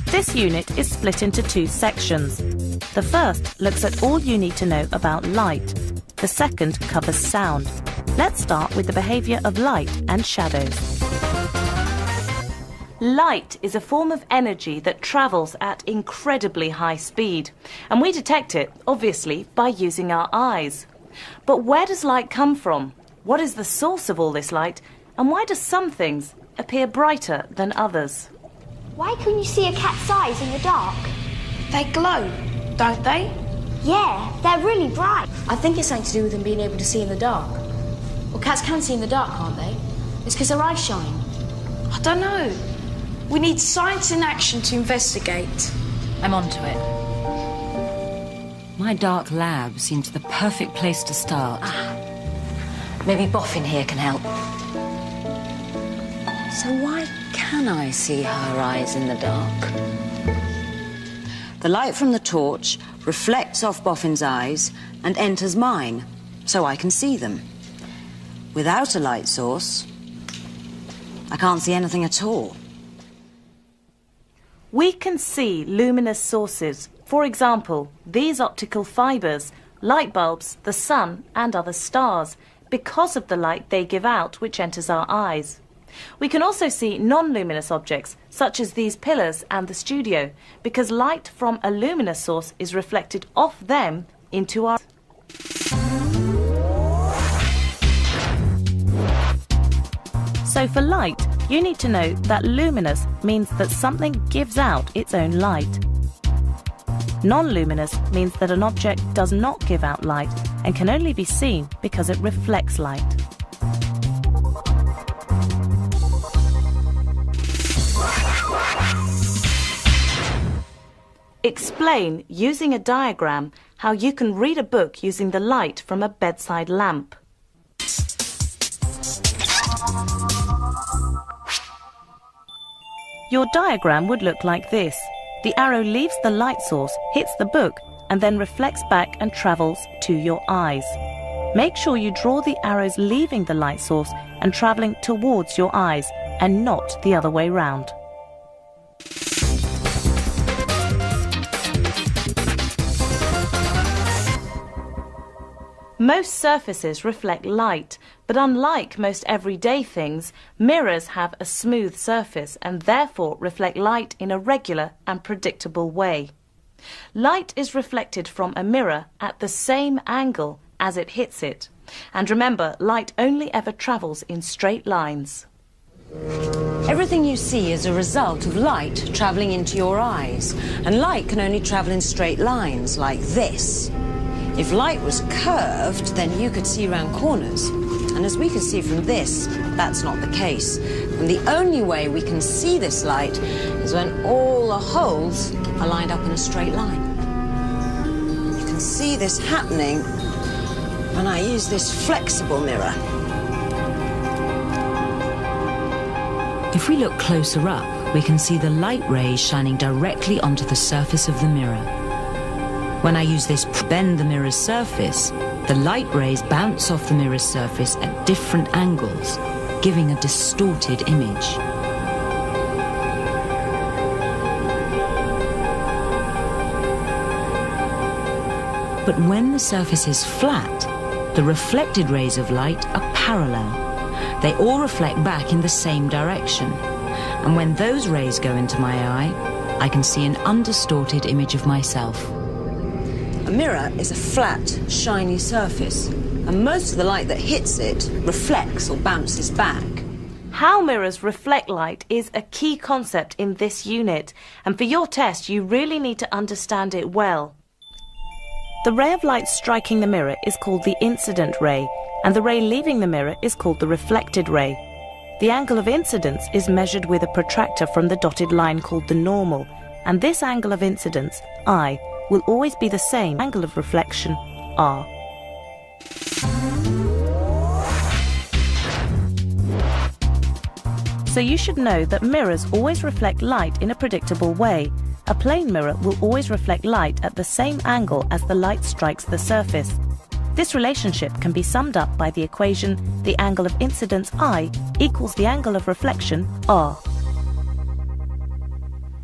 This unit is split into two sections. The first looks at all you need to know about light. The second covers sound. Let's start with the behaviour of light and shadows. Light is a form of energy that travels at incredibly high speed, and we detect it, obviously, by using our eyes. But where does light come from? What is the source of all this light, and why do some things appear brighter than others? Why can you see a cat's eyes in the dark? They glow, don't they? Yeah, they're really bright. I think it's something to do with them being able to see in the dark. Well, cats can see in the dark, can't they? It's because their eyes shine. I don't know. We need science in action to investigate. I'm onto it. My dark lab seems the perfect place to start. Maybe Boffin here can help. So why can I see her eyes in the dark? The light from the torch reflects off Boffin's eyes and enters mine, so I can see them. Without a light source, I can't see anything at all. We can see luminous sources, for example, these optical fibres, light bulbs, the sun and other stars, because of the light they give out which enters our eyes. We can also see non-luminous objects, such as these pillars and the studio, because light from a luminous source is reflected off them into our... So for light, you need to know that luminous means that something gives out its own light. Non-luminous means that an object does not give out light and can only be seen because it reflects light. Explain, using a diagram, how you can read a book using the light from a bedside lamp. Your diagram would look like this. The arrow leaves the light source, hits the book, and then reflects back and travels to your eyes. Make sure you draw the arrows leaving the light source and travelling towards your eyes, and not the other way round. Most surfaces reflect light, but unlike most everyday things, mirrors have a smooth surface and therefore reflect light in a regular and predictable way. Light is reflected from a mirror at the same angle as it hits it. And remember, light only ever travels in straight lines. Everything you see is a result of light travelling into your eyes, and light can only travel in straight lines like this. If light was curved, then you could see round corners. And as we can see from this, that's not the case. And the only way we can see this light is when all the holes are lined up in a straight line. You can see this happening when I use this flexible mirror. If we look closer up, we can see the light rays shining directly onto the surface of the mirror. When I use this bend the mirror's surface, the light rays bounce off the mirror's surface at different angles, giving a distorted image. But when the surface is flat, the reflected rays of light are parallel. They all reflect back in the same direction. And when those rays go into my eye, I can see an undistorted image of myself. A mirror is a flat, shiny surface, and most of the light that hits it reflects or bounces back. How mirrors reflect light is a key concept in this unit, and for your test you really need to understand it well. The ray of light striking the mirror is called the incident ray, and the ray leaving the mirror is called the reflected ray. The angle of incidence is measured with a protractor from the dotted line called the normal, and this angle of incidence, I, will always be the same angle of reflection, R. So you should know that mirrors always reflect light in a predictable way. A plane mirror will always reflect light at the same angle as the light strikes the surface. This relationship can be summed up by the equation the angle of incidence I equals the angle of reflection R.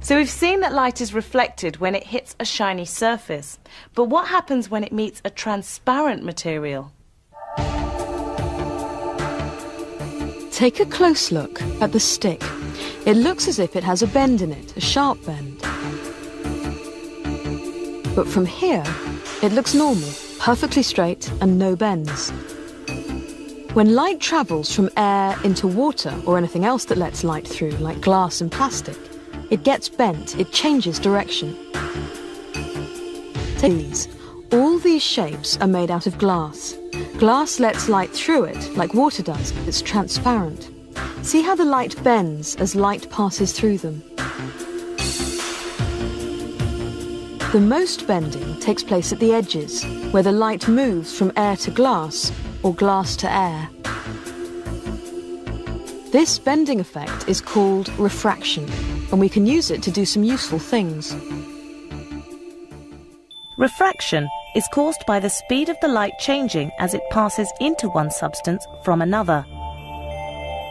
So we've seen that light is reflected when it hits a shiny surface, but what happens when it meets a transparent material? Take a close look at the stick. It looks as if it has a bend in it, a sharp bend. But from here, it looks normal, perfectly straight and no bends. When light travels from air into water or anything else that lets light through, like glass and plastic, it gets bent, it changes direction. These. All these shapes are made out of glass. Glass lets light through it, like water does. It's transparent. See how the light bends as light passes through them. The most bending takes place at the edges, where the light moves from air to glass, or glass to air. This bending effect is called refraction, and we can use it to do some useful things. Refraction is caused by the speed of the light changing as it passes into one substance from another.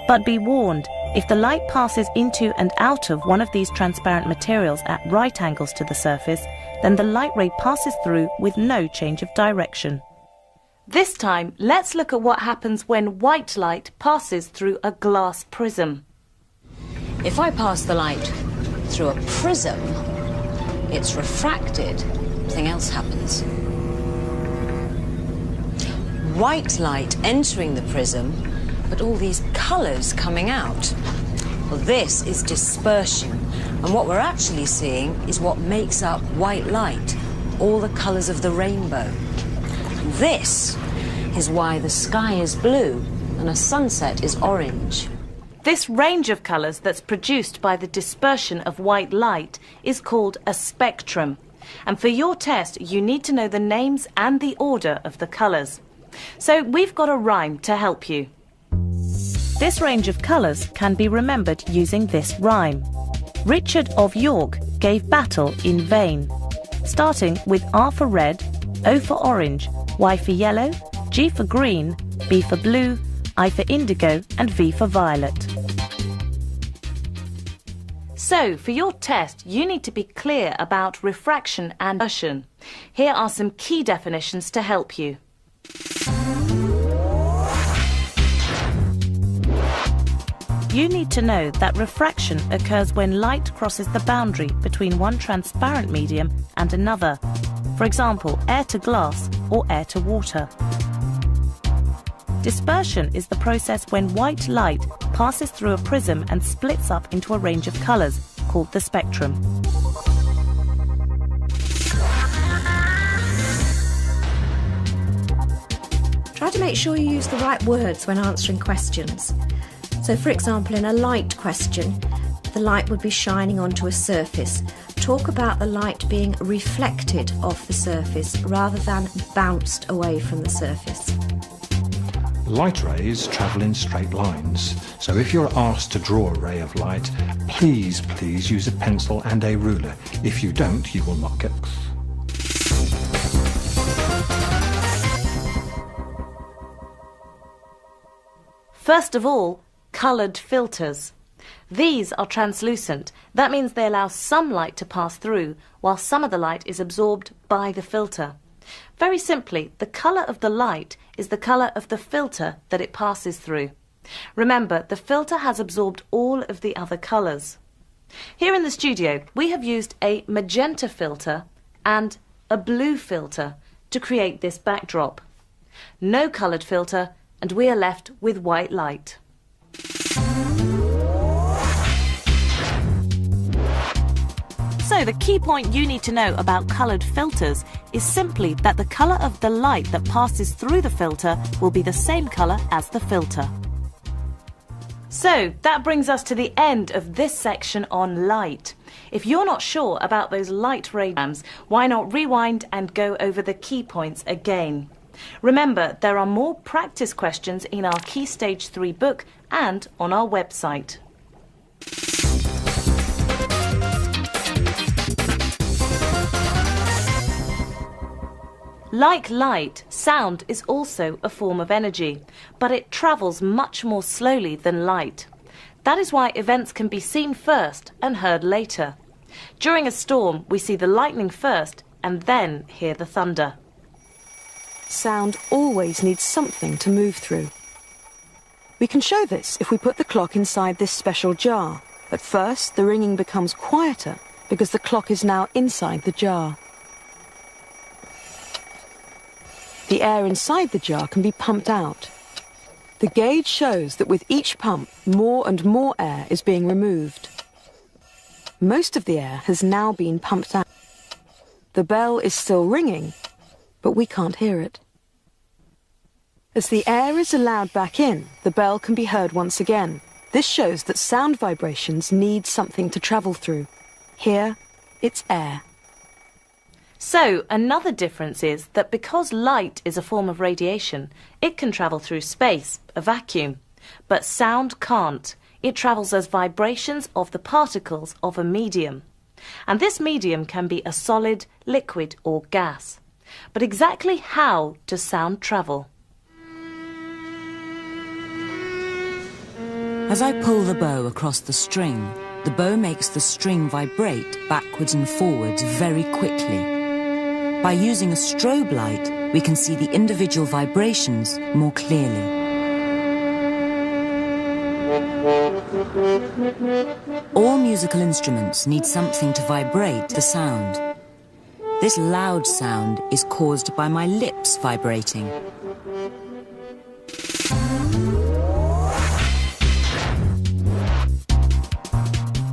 But be warned, if the light passes into and out of one of these transparent materials at right angles to the surface, then the light ray passes through with no change of direction. This time, let's look at what happens when white light passes through a glass prism. If I pass the light through a prism, it's refracted. Something else happens. White light entering the prism, but all these colours coming out. Well, this is dispersion, and what we're actually seeing is what makes up white light, all the colours of the rainbow. This is why the sky is blue and a sunset is orange. This range of colours that's produced by the dispersion of white light is called a spectrum. And for your test, you need to know the names and the order of the colours. So we've got a rhyme to help you. This range of colours can be remembered using this rhyme. Richard of York gave battle in vain. Starting with R for red, O for orange, Y for yellow, G for green, B for blue, I for indigo, and V for violet. So, for your test, you need to be clear about refraction and dispersion. Here are some key definitions to help you. You need to know that refraction occurs when light crosses the boundary between one transparent medium and another. For example, air to glass or air to water. Dispersion is the process when white light passes through a prism and splits up into a range of colours, called the spectrum. Try to make sure you use the right words when answering questions. So, for example, in a light question, the light would be shining onto a surface. Talk about the light being reflected off the surface rather than bounced away from the surface. Light rays travel in straight lines, so if you're asked to draw a ray of light, please use a pencil and a ruler. If you don't, you will not get... First of all, coloured filters. These are translucent. That means they allow some light to pass through, while some of the light is absorbed by the filter. Very simply, the colour of the light is the colour of the filter that it passes through. Remember, the filter has absorbed all of the other colours. Here in the studio, we have used a magenta filter and a blue filter to create this backdrop. No coloured filter, and we are left with white light. So the key point you need to know about coloured filters is simply that the colour of the light that passes through the filter will be the same colour as the filter. So that brings us to the end of this section on light. If you're not sure about those light ray diagrams, why not rewind and go over the key points again? Remember, there are more practice questions in our Key Stage 3 book and on our website. Like light, sound is also a form of energy, but it travels much more slowly than light. That is why events can be seen first and heard later. During a storm, we see the lightning first and then hear the thunder. Sound always needs something to move through. We can show this if we put the clock inside this special jar. At first, the ringing becomes quieter because the clock is now inside the jar. The air inside the jar can be pumped out. The gauge shows that with each pump, more and more air is being removed. Most of the air has now been pumped out. The bell is still ringing, but we can't hear it. As the air is allowed back in, the bell can be heard once again. This shows that sound vibrations need something to travel through. Here, it's air. So, another difference is that because light is a form of radiation, it can travel through space, a vacuum. But sound can't. It travels as vibrations of the particles of a medium. And this medium can be a solid, liquid or gas. But exactly how does sound travel? As I pull the bow across the string, the bow makes the string vibrate backwards and forwards very quickly. By using a strobe light, we can see the individual vibrations more clearly. All musical instruments need something to vibrate the sound. This loud sound is caused by my lips vibrating.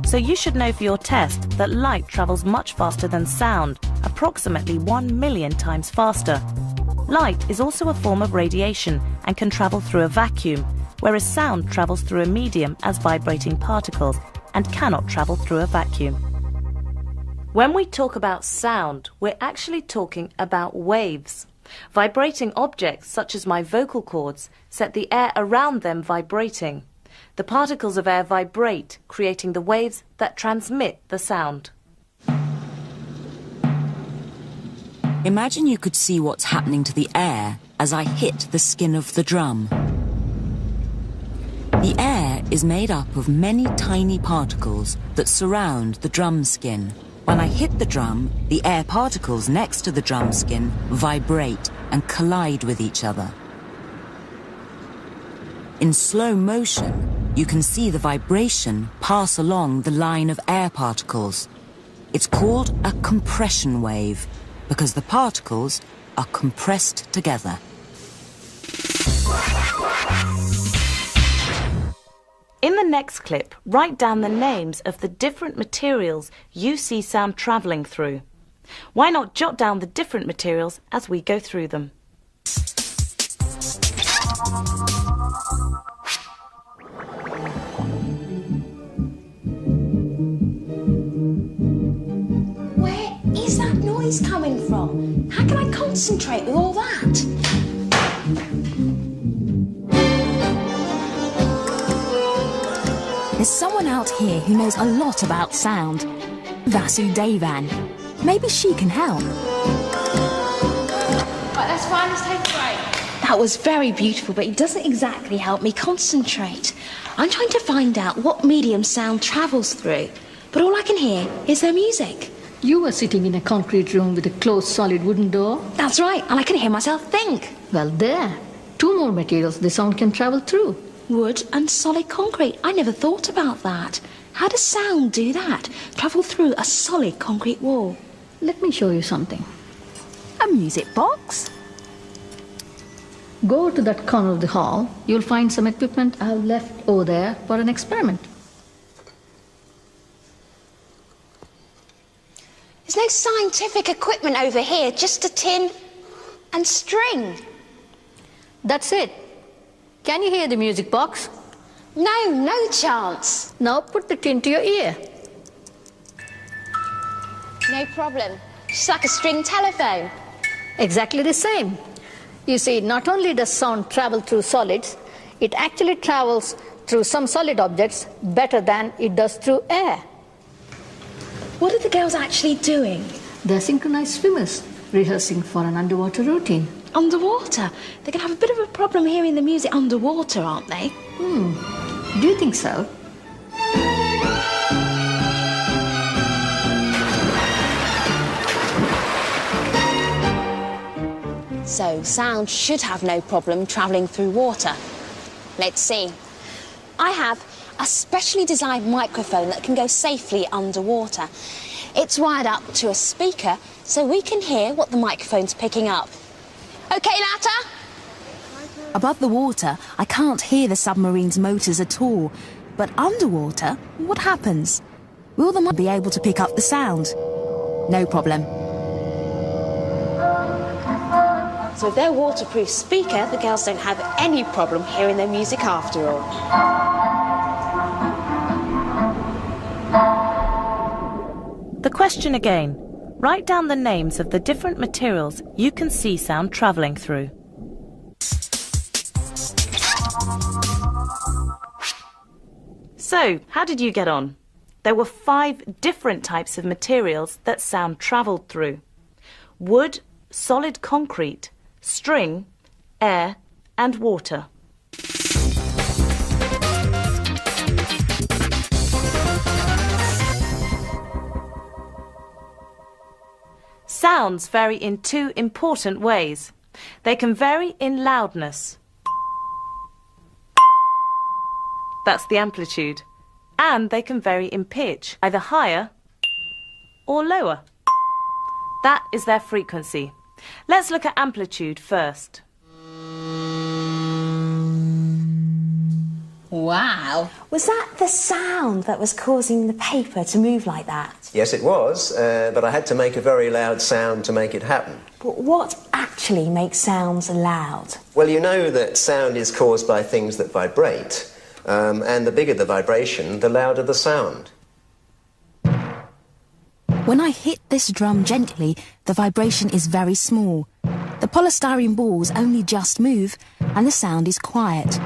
So you should know for your test that light travels much faster than sound, approximately 1 million times faster. Light is also a form of radiation and can travel through a vacuum, whereas sound travels through a medium as vibrating particles and cannot travel through a vacuum. When we talk about sound, we're actually talking about waves. Vibrating objects, such as my vocal cords, set the air around them vibrating. The particles of air vibrate, creating the waves that transmit the sound. Imagine you could see what's happening to the air as I hit the skin of the drum. The air is made up of many tiny particles that surround the drum skin. When I hit the drum, the air particles next to the drum skin vibrate and collide with each other. In slow motion, you can see the vibration pass along the line of air particles. It's called a compression wave because the particles are compressed together. In the next clip, write down the names of the different materials you see sound travelling through. Why not jot down the different materials as we go through them? Where is that noise coming from? How can I concentrate with all that? There's someone out here who knows a lot about sound. Vasudevan. Maybe she can help. Right, that's fine, let's take a break. That was very beautiful, but it doesn't exactly help me concentrate. I'm trying to find out what medium sound travels through, but all I can hear is their music. You were sitting in a concrete room with a closed solid wooden door. That's right, and I can hear myself think. Well, there. Two more materials the sound can travel through. Wood and solid concrete. I never thought about that. How does sound do that? Travel through a solid concrete wall. Let me show you something. A music box? Go to that corner of the hall. You'll find some equipment I've left over there for an experiment. There's no scientific equipment over here, just a tin and string. That's it. Can you hear the music box? No chance. Now put the tin to your ear. No problem. Just like a string telephone. Exactly the same. You see, not only does sound travel through solids, it actually travels through some solid objects better than it does through air. What are the girls actually doing? They're synchronized swimmers. rehearsing for an underwater routine. Underwater? They're going to have a bit of a problem hearing the music underwater, aren't they? Do you think so? So sound should have no problem travelling through water. Let's see. I have a specially designed microphone that can go safely underwater. It's wired up to a speaker so we can hear what the microphone's picking up. OK, Latta? Above the water, I can't hear the submarine's motors at all. But underwater, what happens? Will the mic be able to pick up the sound? No problem. So with their waterproof speaker, the girls don't have any problem hearing their music after all. The question again. Write down the names of the different materials you can see sound travelling through. So, how did you get on? There were 5 different types of materials that sound travelled through. Wood, solid concrete, string, air and water. Sounds vary in 2 important ways. They can vary in loudness. That's the amplitude. And they can vary in pitch, either higher or lower. That is their frequency. Let's look at amplitude first. Wow. Was that the sound that was causing the paper to move like that? Yes, it was, but I had to make a very loud sound to make it happen. But what actually makes sounds loud? Well, you know that sound is caused by things that vibrate, and the bigger the vibration, the louder the sound. When I hit this drum gently, the vibration is very small. The polystyrene balls only just move, and the sound is quiet.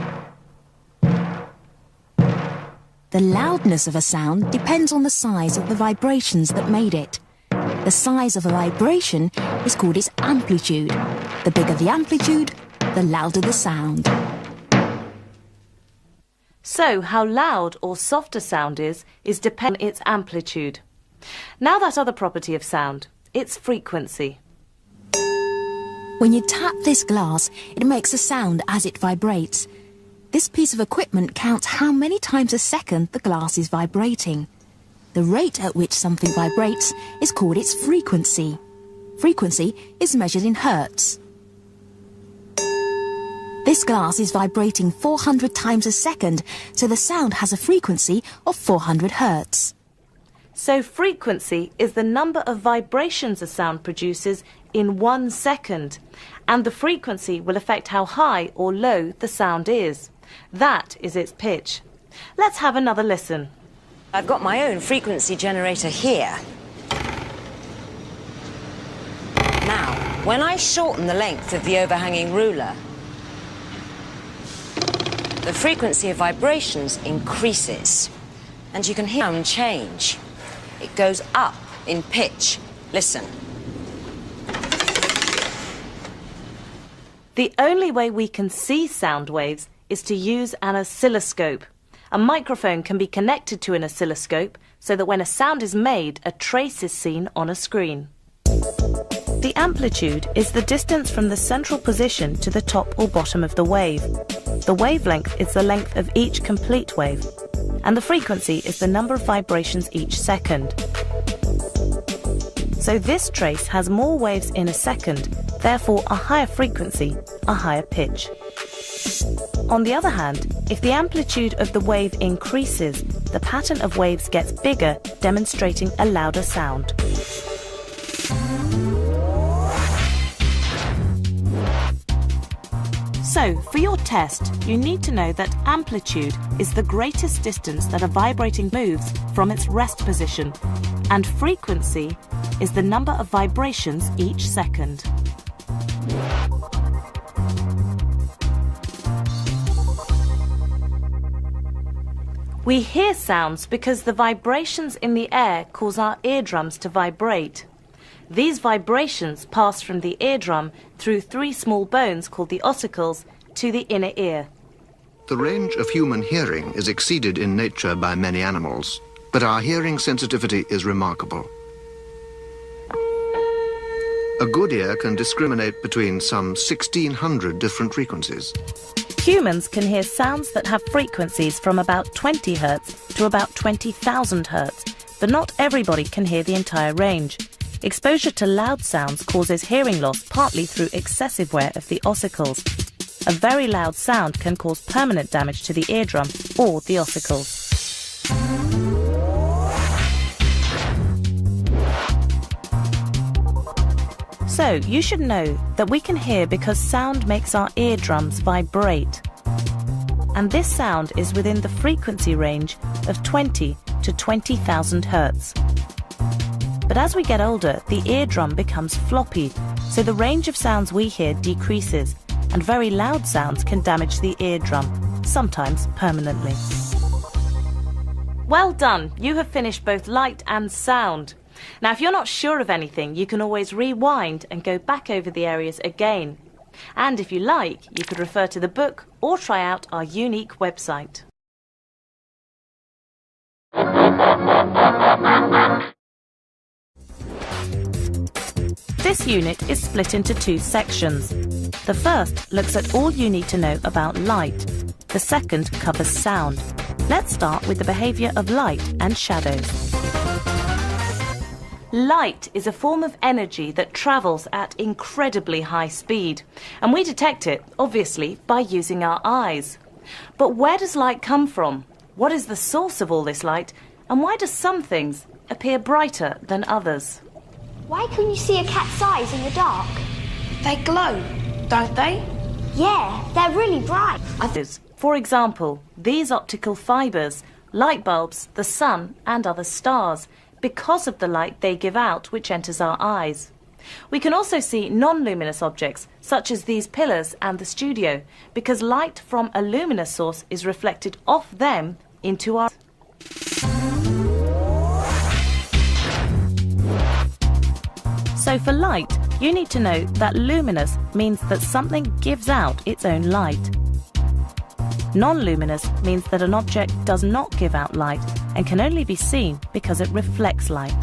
The loudness of a sound depends on the size of the vibrations that made it. The size of a vibration is called its amplitude. The bigger the amplitude, the louder the sound. So, how loud or soft a sound is dependent on its amplitude. Now that other property of sound, its frequency. When you tap this glass, it makes a sound as it vibrates. This piece of equipment counts how many times a second the glass is vibrating. The rate at which something vibrates is called its frequency. Frequency is measured in hertz. This glass is vibrating 400 times a second, so the sound has a frequency of 400 hertz. So frequency is the number of vibrations a sound produces in 1 second, and the frequency will affect how high or low the sound is. That is its pitch. Let's have another listen. I've got my own frequency generator here. Now, when I shorten the length of the overhanging ruler, the frequency of vibrations increases, and you can hear sound change. It goes up in pitch. Listen. The only way we can see sound waves is to use an oscilloscope. A microphone can be connected to an oscilloscope so that when a sound is made, a trace is seen on a screen. The amplitude is the distance from the central position to the top or bottom of the wave. The wavelength is the length of each complete wave, and the frequency is the number of vibrations each second. So this trace has more waves in a second, therefore a higher frequency, a higher pitch. On the other hand, if the amplitude of the wave increases, the pattern of waves gets bigger, demonstrating a louder sound. So, for your test, you need to know that amplitude is the greatest distance that a vibrating moves from its rest position, and frequency is the number of vibrations each second. We hear sounds because the vibrations in the air cause our eardrums to vibrate. These vibrations pass from the eardrum through 3 small bones called the ossicles to the inner ear. The range of human hearing is exceeded in nature by many animals, but our hearing sensitivity is remarkable. A good ear can discriminate between some 1,600 different frequencies. Humans can hear sounds that have frequencies from about 20 Hz to about 20,000 Hz, but not everybody can hear the entire range. Exposure to loud sounds causes hearing loss partly through excessive wear of the ossicles. A very loud sound can cause permanent damage to the eardrum or the ossicles. So, you should know that we can hear because sound makes our eardrums vibrate. And this sound is within the frequency range of 20 to 20,000 Hz. But as we get older, the eardrum becomes floppy, so the range of sounds we hear decreases, and very loud sounds can damage the eardrum, sometimes permanently. Well done! You have finished both light and sound. Now, if you're not sure of anything, you can always rewind and go back over the areas again. And if you like, you could refer to the book or try out our unique website. This unit is split into 2 sections. The first looks at all you need to know about light. The second covers sound. Let's start with the behaviour of light and shadows. Light is a form of energy that travels at incredibly high speed, and we detect it, obviously, by using our eyes. But where does light come from? What is the source of all this light, and why do some things appear brighter than others? Why can you see a cat's eyes in the dark? They glow, don't they? Yeah, they're really bright. For example, these optical fibres, light bulbs, the sun and other stars, because of the light they give out which enters our eyes. We can also see non-luminous objects, such as these pillars and the studio, because light from a luminous source is reflected off them into our... So for light, you need to know that luminous means that something gives out its own light. Non-luminous means that an object does not give out light and can only be seen because it reflects light.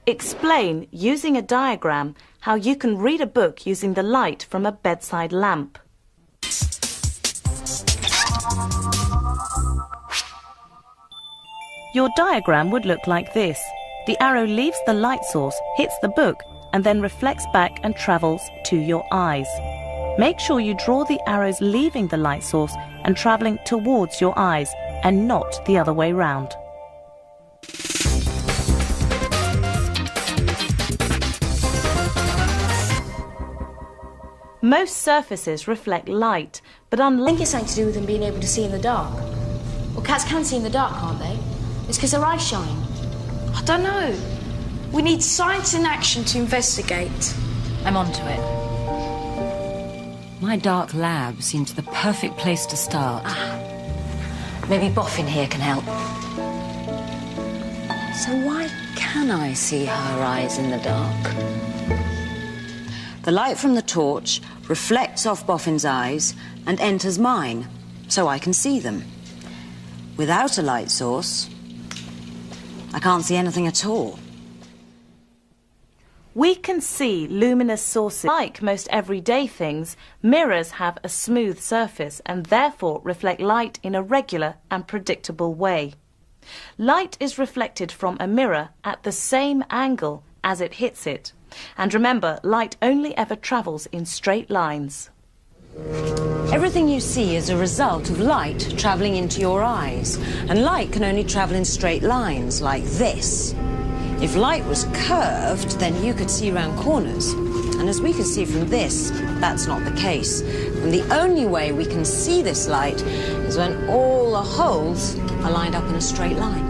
Explain, using a diagram, how you can read a book using the light from a bedside lamp. Your diagram would look like this. The arrow leaves the light source, hits the book, and then reflects back and travels to your eyes. Make sure you draw the arrows leaving the light source and travelling towards your eyes, and not the other way round. Most surfaces reflect light, but I think it's something to do with them being able to see in the dark. Well, cats can see in the dark, can't they? It's because their eyes shine. I don't know. We need science in action to investigate. I'm onto it. My dark lab seems the perfect place to start. Maybe Boffin here can help. So why can I see her eyes in the dark? The light from the torch reflects off Boffin's eyes and enters mine, so I can see them. Without a light source, I can't see anything at all. We can see luminous sources. Like most everyday things, mirrors have a smooth surface and therefore reflect light in a regular and predictable way. Light is reflected from a mirror at the same angle as it hits it. And remember, light only ever travels in straight lines. Everything you see is a result of light travelling into your eyes, and light can only travel in straight lines like this. If light was curved, then you could see round corners, and as we can see from this, that's not the case. And the only way we can see this light is when all the holes are lined up in a straight line.